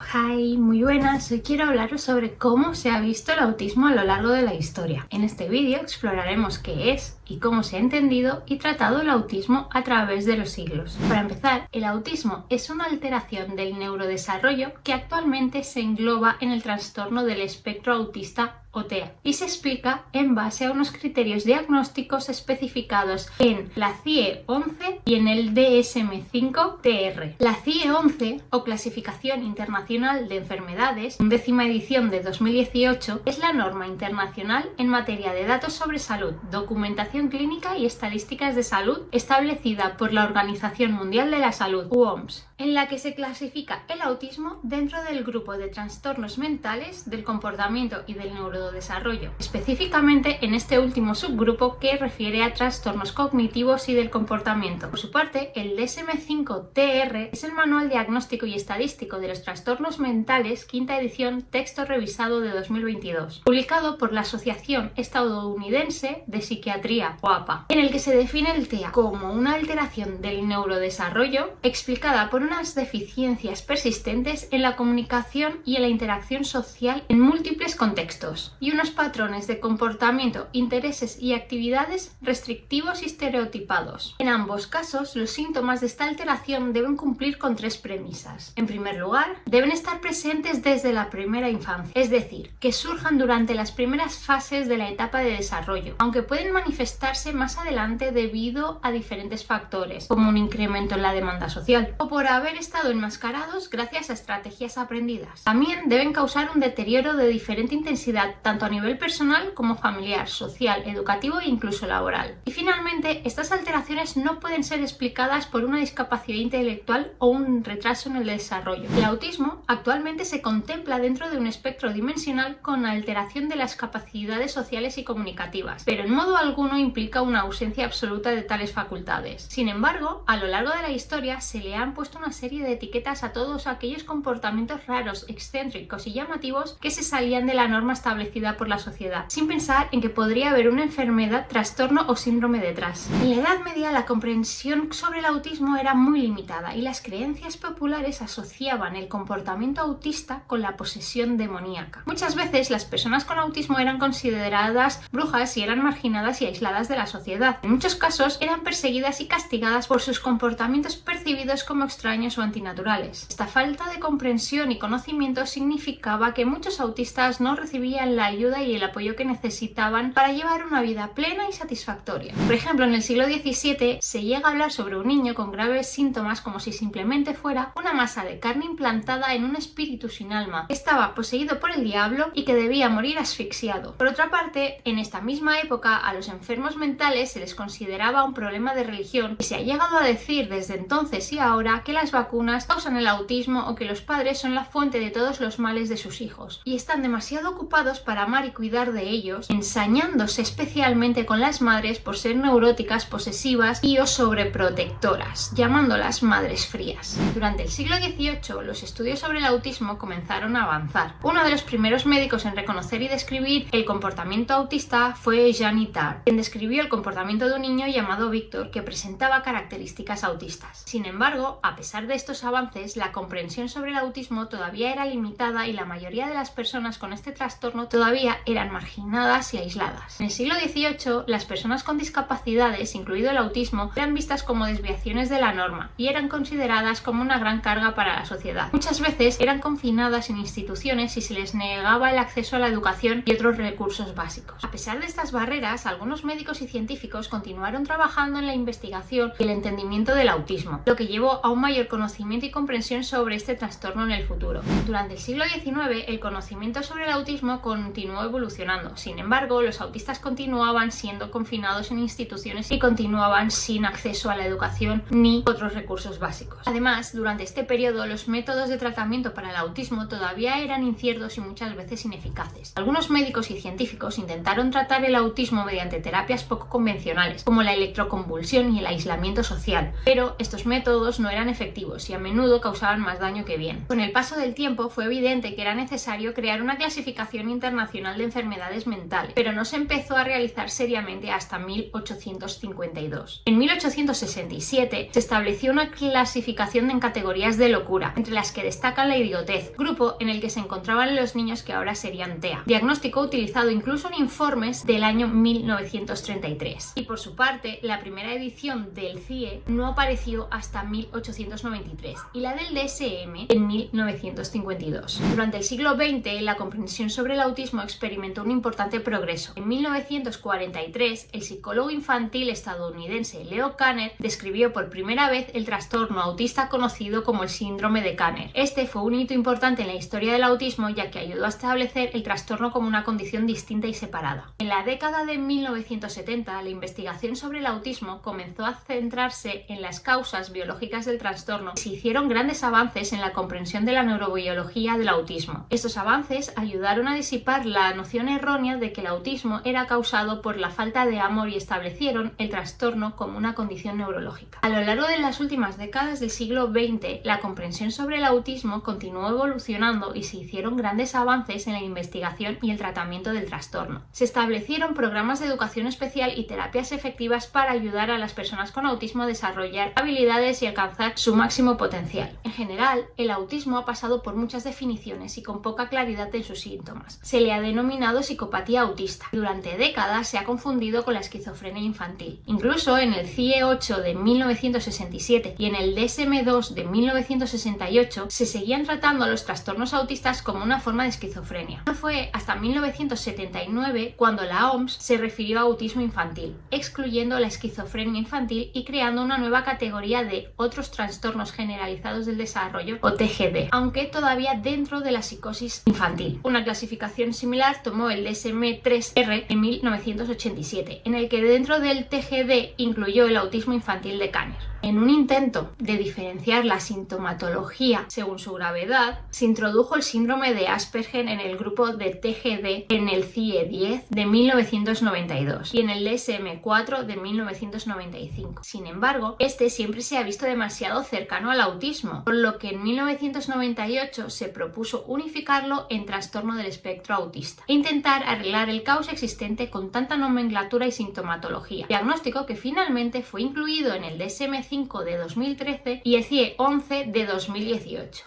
Hi, muy buenas. Hoy quiero hablaros sobre cómo se ha visto el autismo a lo largo de la historia. En este vídeo exploraremos qué es y cómo se ha entendido y tratado el autismo a través de los siglos. Para empezar, el autismo es una alteración del neurodesarrollo que actualmente se engloba en el trastorno del espectro autista o TEA y se explica en base a unos criterios diagnósticos especificados en la CIE-11 y en el DSM-5-TR. La CIE-11 o Clasificación Internacional de Enfermedades, 11ª edición de 2018, es la norma internacional en materia de datos sobre salud, documentación clínica y estadísticas de salud establecida por la Organización Mundial de la Salud, OMS, en la que se clasifica el autismo dentro del grupo de trastornos mentales del comportamiento y del neurodesarrollo, específicamente en este último subgrupo que refiere a trastornos cognitivos y del comportamiento. Por su parte, el DSM-5-TR es el Manual Diagnóstico y Estadístico de los Trastornos Mentales, quinta edición, texto revisado de 2022, publicado por la Asociación Estadounidense de Psiquiatría, o APA, en el que se define el TEA como una alteración del neurodesarrollo explicada por unas deficiencias persistentes en la comunicación y en la interacción social en múltiples contextos, y unos patrones de comportamiento, intereses y actividades restrictivos y estereotipados. En ambos casos, los síntomas de esta alteración deben cumplir con tres premisas. En primer lugar, deben estar presentes desde la primera infancia, es decir, que surjan durante las primeras fases de la etapa de desarrollo, aunque pueden manifestarse más adelante debido a diferentes factores, como un incremento en la demanda social, o por haber estado enmascarados gracias a estrategias aprendidas. También deben causar un deterioro de diferente intensidad, tanto a nivel personal como familiar, social, educativo e incluso laboral. Y finalmente, estas alteraciones no pueden ser explicadas por una discapacidad intelectual o un retraso en el desarrollo. El autismo actualmente se contempla dentro de un espectro dimensional con alteración de las capacidades sociales y comunicativas, pero en modo alguno implica una ausencia absoluta de tales facultades. Sin embargo, a lo largo de la historia se le han puesto una serie de etiquetas a todos aquellos comportamientos raros, excéntricos y llamativos que se salían de la norma establecida por la sociedad, sin pensar en que podría haber una enfermedad, trastorno o síndrome detrás. En la Edad Media la comprensión sobre el autismo era muy limitada y las creencias populares asociaban el comportamiento autista con la posesión demoníaca. Muchas veces las personas con autismo eran consideradas brujas y eran marginadas y aisladas de la sociedad. En muchos casos eran perseguidas y castigadas por sus comportamientos percibidos como extraños o antinaturales. Esta falta de comprensión y conocimiento significaba que muchos autistas no recibían la ayuda y el apoyo que necesitaban para llevar una vida plena y satisfactoria. Por ejemplo, en el siglo XVII se llega a hablar sobre un niño con graves síntomas como si simplemente fuera una masa de carne implantada en un espíritu sin alma, que estaba poseído por el diablo y que debía morir asfixiado. Por otra parte, en esta misma época a los enfermos mentales se les consideraba un problema de religión y se ha llegado a decir desde entonces y ahora que las vacunas causan el autismo o que los padres son la fuente de todos los males de sus hijos y están demasiado ocupados para amar y cuidar de ellos, ensañándose especialmente con las madres por ser neuróticas, posesivas y o sobreprotectoras, llamándolas madres frías. Durante el siglo XVIII los estudios sobre el autismo comenzaron a avanzar. Uno de los primeros médicos en reconocer y describir el comportamiento autista fue Jean Itard, quien describió el comportamiento de un niño llamado Víctor que presentaba características autistas. Sin embargo, a pesar de estos avances, la comprensión sobre el autismo todavía era limitada y la mayoría de las personas con este trastorno todavía eran marginadas y aisladas. En el siglo XVIII, las personas con discapacidades, incluido el autismo, eran vistas como desviaciones de la norma y eran consideradas como una gran carga para la sociedad. Muchas veces eran confinadas en instituciones y se les negaba el acceso a la educación y otros recursos básicos. A pesar de estas barreras, algunos médicos y científicos continuaron trabajando en la investigación y el entendimiento del autismo, lo que llevó a un mayor conocimiento y comprensión sobre este trastorno en el futuro. Durante el siglo XIX, el conocimiento sobre el autismo continuó evolucionando. Sin embargo, los autistas continuaban siendo confinados en instituciones y continuaban sin acceso a la educación ni otros recursos básicos. Además, durante este periodo, los métodos de tratamiento para el autismo todavía eran inciertos y muchas veces ineficaces. Algunos médicos y científicos intentaron tratar el autismo mediante terapias terapias poco convencionales, como la electroconvulsión y el aislamiento social. Pero estos métodos no eran efectivos y a menudo causaban más daño que bien. Con el paso del tiempo fue evidente que era necesario crear una clasificación internacional de enfermedades mentales, pero no se empezó a realizar seriamente hasta 1852. En 1867 se estableció una clasificación en categorías de locura, entre las que destaca la idiotez, grupo en el que se encontraban los niños que ahora serían TEA, diagnóstico utilizado incluso en informes del año 1933. Y por su parte, la primera edición del CIE no apareció hasta 1893 y la del DSM en 1952. Durante el siglo XX, la comprensión sobre el autismo experimentó un importante progreso. En 1943, el psicólogo infantil estadounidense Leo Kanner describió por primera vez el trastorno autista conocido como el síndrome de Kanner. Este fue un hito importante en la historia del autismo, ya que ayudó a establecer el trastorno como una condición distinta y separada. En la década de 1970, la investigación sobre el autismo comenzó a centrarse en las causas biológicas del trastorno y se hicieron grandes avances en la comprensión de la neurobiología del autismo. Estos avances ayudaron a disipar la noción errónea de que el autismo era causado por la falta de amor y establecieron el trastorno como una condición neurológica. A lo largo de las últimas décadas del siglo XX, la comprensión sobre el autismo continuó evolucionando y se hicieron grandes avances en la investigación y el tratamiento del trastorno. Se establecieron programas de educación especial y terapias efectivas para ayudar a las personas con autismo a desarrollar habilidades y alcanzar su máximo potencial. En general, el autismo ha pasado por muchas definiciones y con poca claridad en sus síntomas. Se le ha denominado psicopatía autista. Durante décadas se ha confundido con la esquizofrenia infantil. Incluso en el CIE-8 de 1967 y en el DSM-2 de 1968 se seguían tratando a los trastornos autistas como una forma de esquizofrenia. No fue hasta 1979 cuando la OMS se refirió a autismo infantil, excluyendo la esquizofrenia infantil y creando una nueva categoría de otros trastornos generalizados del desarrollo o TGD, aunque todavía dentro de la psicosis infantil. Una clasificación similar tomó el DSM-3R en 1987, en el que dentro del TGD incluyó el autismo infantil de Kanner. En un intento de diferenciar la sintomatología según su gravedad, se introdujo el síndrome de Asperger en el grupo de TGD en el CIE-10 de 1992 y en el DSM-4 de 1995. Sin embargo, este siempre se ha visto demasiado cercano al autismo, por lo que en 1998 se propuso unificarlo en trastorno del espectro autista e intentar arreglar el caos existente con tanta nomenclatura y sintomatología, diagnóstico que finalmente fue incluido en el DSM-5 de 2013 y el CIE-11 de 2018,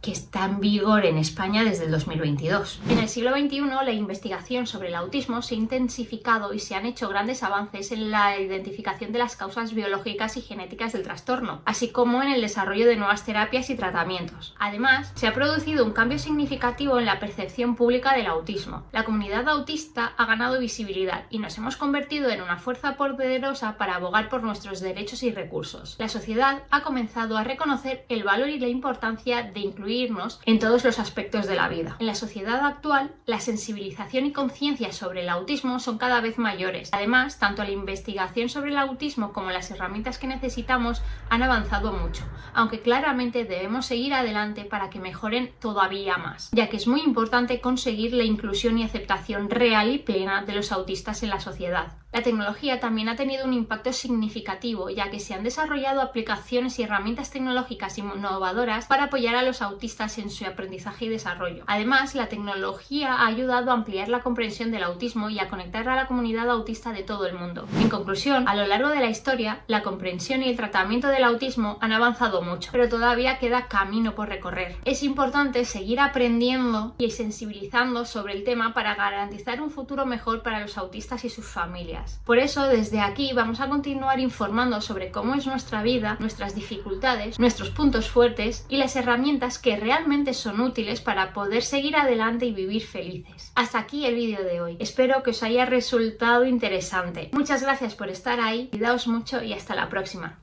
que está en vigor en España desde el 2022. En el siglo XXI, la investigación sobre el autismo se ha intensificado y se han hecho grandes avances en la identificación de las causas biológicas y genéticas del trastorno, así como en el desarrollo de nuevas terapias y tratamientos. Además, se ha producido un cambio significativo en la percepción pública del autismo. La comunidad autista ha ganado visibilidad y nos hemos convertido en una fuerza poderosa para abogar por nuestros derechos y recursos. La sociedad ha comenzado a reconocer el valor y la importancia de incluirnos en todos los aspectos de la vida. En la sociedad actual, la sensibilización y conciencia sobre el autismo son cada vez mayores. Además, tanto la investigación sobre el autismo como las herramientas que necesitamos han avanzado mucho, aunque claramente debemos seguir adelante para que mejoren todavía más, ya que es muy importante conseguir la inclusión y aceptación real y plena de los autistas en la sociedad. La tecnología también ha tenido un impacto significativo, ya que se han desarrollado aplicaciones y herramientas tecnológicas innovadoras para apoyar a los autistas en su aprendizaje y desarrollo. Además, la tecnología ha ayudado a ampliar la comprensión del autismo y a conectar a la comunidad autista de todo el mundo. En conclusión, a lo largo de la historia, la comprensión y el tratamiento del autismo han avanzado mucho, pero todavía queda camino por recorrer. Es importante seguir aprendiendo y sensibilizando sobre el tema para garantizar un futuro mejor para los autistas y sus familias. Por eso, desde aquí vamos a continuar informando sobre cómo es nuestra vida, nuestras dificultades, nuestros puntos fuertes y las herramientas que realmente son útiles para poder seguir adelante y vivir felices. Hasta aquí el vídeo de hoy. Espero que os haya resultado interesante. Muchas gracias por estar ahí, cuidaos mucho y hasta la próxima.